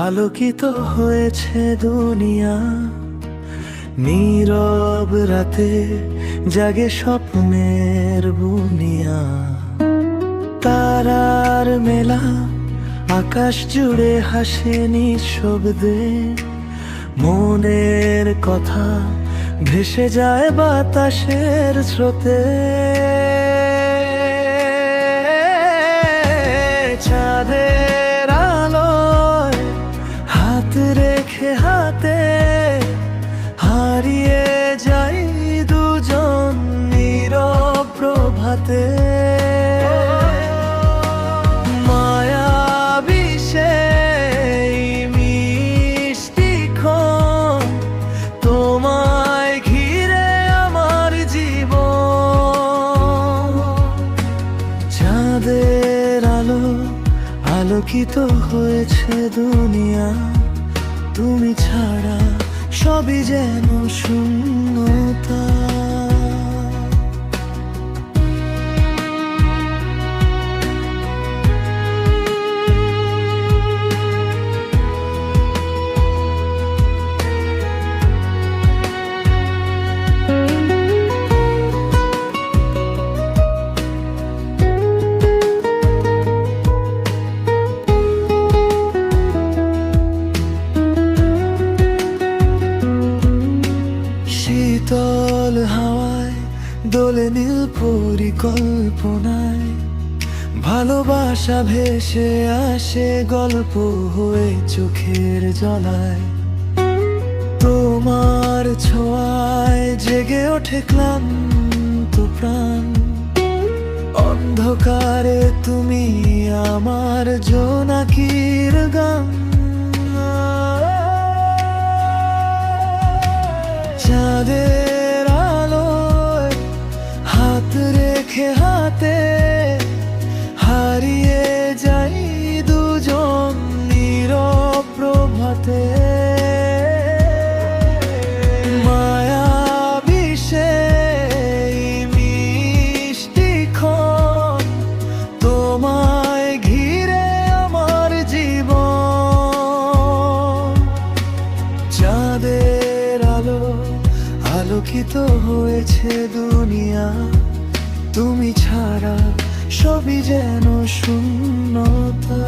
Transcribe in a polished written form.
আলোকিত হয়েছে দুনিয়া, নীরব রাতে জাগে স্বপ্নের বুনিয়া। তারার মেলা আকাশ জুড়ে হাসে নিঃশব্দে, মনের কথা ভেসে যায় বাতাসের স্রোতে। চাঁদের আলোয় হাত রেখে হাতে হারিয়ে যাই দুজন নীরব প্রভাতে। মায়াবী সেই মিষ্টি ক্ষণ, তোমায় ঘিরে আমার জীবন। চাঁদের আলো আলোকিত হয়েছে দুনিয়া, তুমি ছাড়া সবই যেন শূন্যতা। শীতল হাওয়ায় দোলে নীল পরিকল্পনায়, ভালোবাসা ভেসে আসে গল্প হয়ে চোখের জলায়। তোমার ছোঁয়ায় জেগে ওঠে ক্লান্ত প্রাণ, অন্ধকারে তুমি আমার জোনাকির গান। চাঁদের আলোয় হাত রেখে হাতে হারিয়ে যাই দুজন নীরব প্রভাতে। মায়াবী সেই মিষ্টি ক্ষণ, তোমায় ঘিরে আমার জীবন। চাঁদের আলো আলোকিত হয়েছে দুনিয়া, তুমি ছাড়া সবই যেন শূন্যতা।